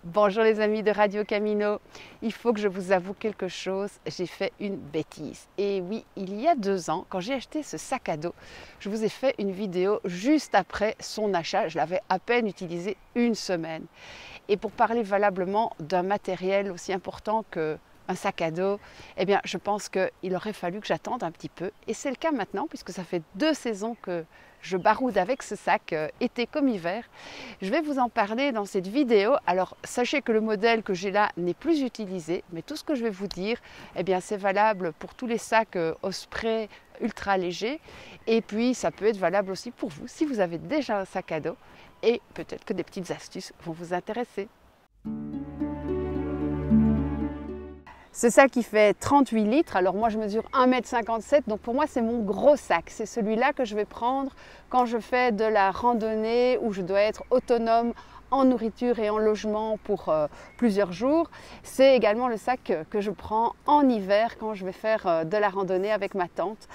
Bonjour les amis de Radio Camino, il faut que je vous avoue quelque chose, j'ai fait une bêtise. Et oui, il y a 2 ans, quand j'ai acheté ce sac à dos, je vous ai fait une vidéo juste après son achat, je l'avais à peine utilisé 1 semaine. Et pour parler valablement d'un matériel aussi important qu'un sac à dos, eh bien je pense qu'il aurait fallu que j'attende un petit peu. Et c'est le cas maintenant, puisque ça fait 2 saisons que je baroude avec ce sac, été comme hiver. Je vais vous en parler dans cette vidéo. Alors sachez que le modèle que j'ai là n'est plus utilisé, mais tout ce que je vais vous dire, eh bien c'est valable pour tous les sacs Osprey ultra légers. Et puis ça peut être valable aussi pour vous si vous avez déjà un sac à dos. Et peut-être que des petites astuces vont vous intéresser. Ce sac, il fait 38 litres. Alors moi, je mesure 1,57 m. Donc pour moi, c'est mon gros sac. C'est celui-là que je vais prendre quand je fais de la randonnée où je dois être autonome en nourriture et en logement pour plusieurs jours. C'est également le sac que je prends en hiver quand je vais faire de la randonnée avec ma tante.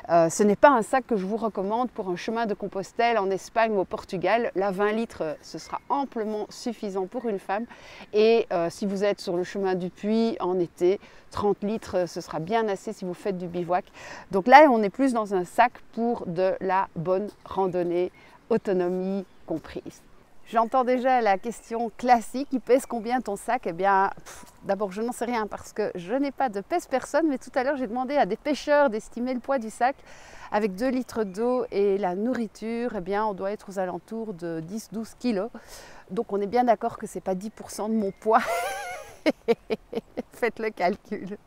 Ce n'est pas un sac que je vous recommande pour un chemin de Compostelle en Espagne ou au Portugal. Là, 20 litres, ce sera amplement suffisant pour une femme. Et si vous êtes sur le chemin du Puy en été, 30 litres, ce sera bien assez si vous faites du bivouac. Donc là, on est plus dans un sac pour de la bonne randonnée, autonomie comprise. J'entends déjà la question classique, il pèse combien ton sac? Eh bien, d'abord je n'en sais rien parce que je n'ai pas de pèse-personne, mais tout à l'heure j'ai demandé à des pêcheurs d'estimer le poids du sac. Avec 2 litres d'eau et la nourriture, eh bien, on doit être aux alentours de 10-12 kilos. Donc on est bien d'accord que ce n'est pas 10% de mon poids. Faites le calcul.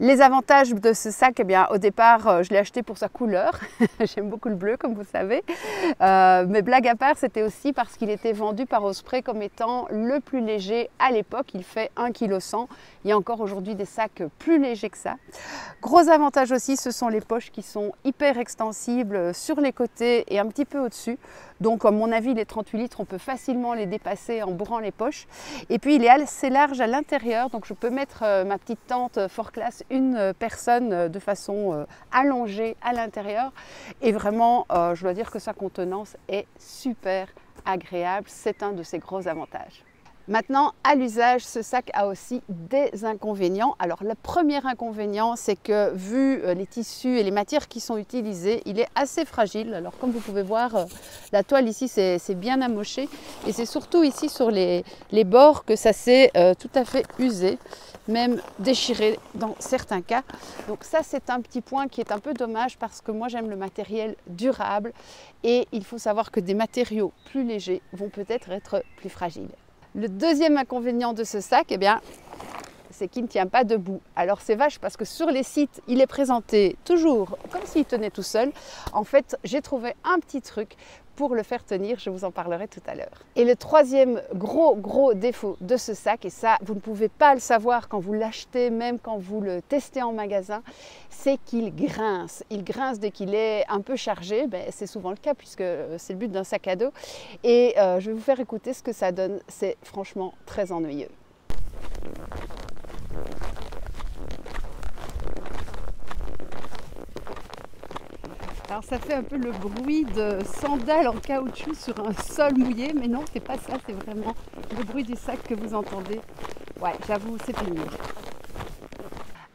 Les avantages de ce sac, eh bien, au départ, je l'ai acheté pour sa couleur. J'aime beaucoup le bleu, comme vous savez. Mais blague à part, c'était aussi parce qu'il était vendu par Osprey comme étant le plus léger à l'époque. Il fait 1,1 kg. Il y a encore aujourd'hui des sacs plus légers que ça. Gros avantage aussi, ce sont les poches qui sont hyper extensibles sur les côtés et un petit peu au-dessus. Donc, à mon avis, les 38 litres, on peut facilement les dépasser en bourrant les poches. Et puis, il est assez large à l'intérieur. Donc, je peux mettre ma petite tente Fort Class, une personne de façon allongée à l'intérieur. Et vraiment, je dois dire que sa contenance est super agréable. C'est un de ses gros avantages. Maintenant, à l'usage, ce sac a aussi des inconvénients. Alors, le premier inconvénient, c'est que vu les tissus et les matières qui sont utilisées, il est assez fragile. Alors, comme vous pouvez voir, la toile ici, c'est bien amoché. Et c'est surtout ici sur les bords que ça s'est tout à fait usé, même déchiré dans certains cas. Donc ça, c'est un petit point qui est un peu dommage parce que moi, j'aime le matériel durable. Et il faut savoir que des matériaux plus légers vont peut-être être plus fragiles. Le deuxième inconvénient de ce sac, eh bien, c'est qu'il ne tient pas debout. Alors c'est vache parce que sur les sites, il est présenté toujours comme s'il tenait tout seul. En fait, j'ai trouvé un petit truc pour le faire tenir, je vous en parlerai tout à l'heure. Et le troisième gros défaut de ce sac, et ça vous ne pouvez pas le savoir quand vous l'achetez, même quand vous le testez en magasin, c'est qu'il grince. Il grince dès qu'il est un peu chargé, c'est souvent le cas puisque c'est le but d'un sac à dos. Et je vais vous faire écouter ce que ça donne, c'est franchement très ennuyeux. Alors ça fait un peu le bruit de sandales en caoutchouc sur un sol mouillé, mais non, c'est pas ça, c'est vraiment le bruit du sac que vous entendez. Ouais, j'avoue, c'est pénible.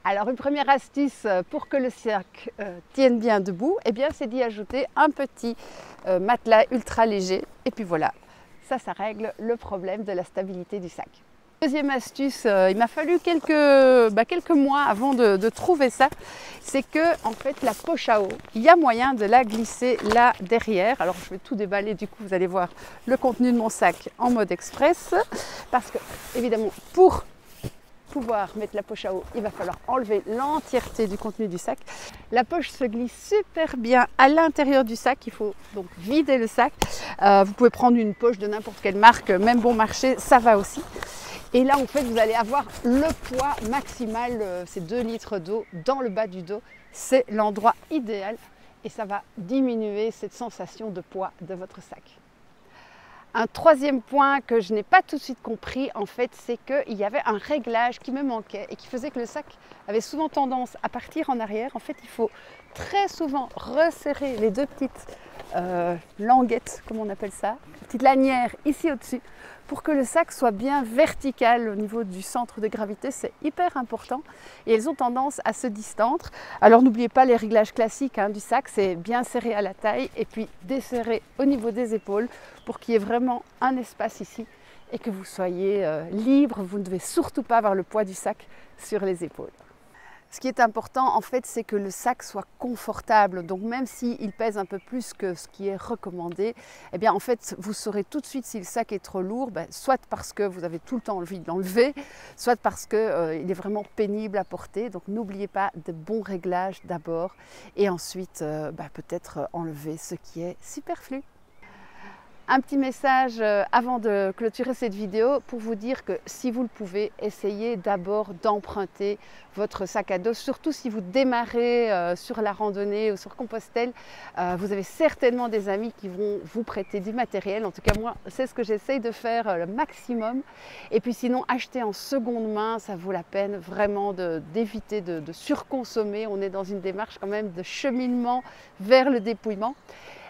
Alors une première astuce pour que le sac tienne bien debout, eh bien c'est d'y ajouter un petit matelas ultra léger. Et puis voilà, ça règle le problème de la stabilité du sac. Deuxième astuce, il m'a fallu quelques mois avant de trouver ça, c'est que en fait la poche à eau, il y a moyen de la glisser là derrière. Alors je vais tout déballer, du coup vous allez voir le contenu de mon sac en mode express, parce que évidemment pour pouvoir mettre la poche à eau, il va falloir enlever l'entièreté du contenu du sac. La poche se glisse super bien à l'intérieur du sac, il faut donc vider le sac. Vous pouvez prendre une poche de n'importe quelle marque, même bon marché, ça va aussi. Et là, en fait, vous allez avoir le poids maximal, c'est 2 litres d'eau dans le bas du dos. C'est l'endroit idéal et ça va diminuer cette sensation de poids de votre sac. Un troisième point que je n'ai pas tout de suite compris, en fait, c'est qu'il y avait un réglage qui me manquait et qui faisait que le sac avait souvent tendance à partir en arrière. En fait, il faut très souvent resserrer les 2 petites languette, comme on appelle ça, une petite lanière ici au-dessus, pour que le sac soit bien vertical au niveau du centre de gravité. C'est hyper important et elles ont tendance à se distendre. Alors n'oubliez pas les réglages classiques du sac, c'est bien serré à la taille et puis desserré au niveau des épaules pour qu'il y ait vraiment un espace ici et que vous soyez libre. Vous ne devez surtout pas avoir le poids du sac sur les épaules. Ce qui est important en fait, c'est que le sac soit confortable. Donc même s'il pèse un peu plus que ce qui est recommandé, eh bien en fait vous saurez tout de suite si le sac est trop lourd, soit parce que vous avez tout le temps envie de l'enlever, soit parce qu'il est vraiment pénible à porter. Donc n'oubliez pas de bons réglages d'abord et ensuite peut-être enlever ce qui est superflu. Un petit message avant de clôturer cette vidéo pour vous dire que si vous le pouvez, essayez d'abord d'emprunter votre sac à dos, surtout si vous démarrez sur la randonnée ou sur Compostelle. Vous avez certainement des amis qui vont vous prêter du matériel. En tout cas, moi, c'est ce que j'essaye de faire le maximum. Et puis sinon, acheter en seconde main, ça vaut la peine vraiment d'éviter de surconsommer. On est dans une démarche quand même de cheminement vers le dépouillement.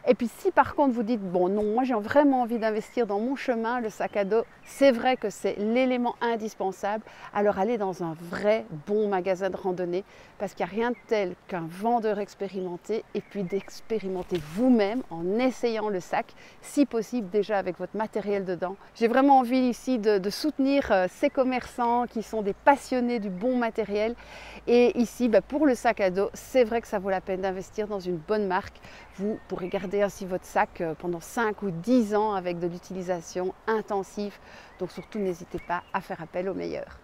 Et puis si par contre vous dites, bon non, moi j'ai vraiment envie d'investir dans mon chemin, le sac à dos, c'est vrai que c'est l'élément indispensable, alors allez dans un vrai bon magasin de randonnée, parce qu'il n'y a rien de tel qu'un vendeur expérimenté, et puis d'expérimenter vous-même en essayant le sac, si possible déjà avec votre matériel dedans. J'ai vraiment envie ici de soutenir ces commerçants qui sont des passionnés du bon matériel, et ici pour le sac à dos, c'est vrai que ça vaut la peine d'investir dans une bonne marque. Vous pourrez garder ainsi votre sac pendant 5 ou 10 ans avec de l'utilisation intensive. Donc surtout, n'hésitez pas à faire appel aux meilleurs.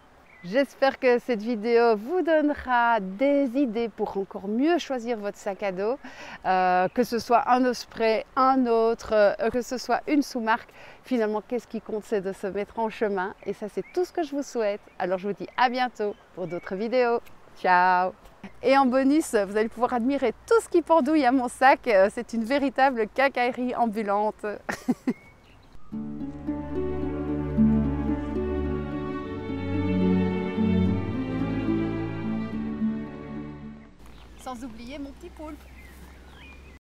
J'espère que cette vidéo vous donnera des idées pour encore mieux choisir votre sac à dos, que ce soit un Osprey, un autre, que ce soit une sous-marque. Finalement, qu'est-ce qui compte, c'est de se mettre en chemin. Et ça, c'est tout ce que je vous souhaite. Alors, je vous dis à bientôt pour d'autres vidéos. Ciao! Et en bonus, vous allez pouvoir admirer tout ce qui pendouille à mon sac. C'est une véritable quincaillerie ambulante. Sans oublier mon petit poulpe.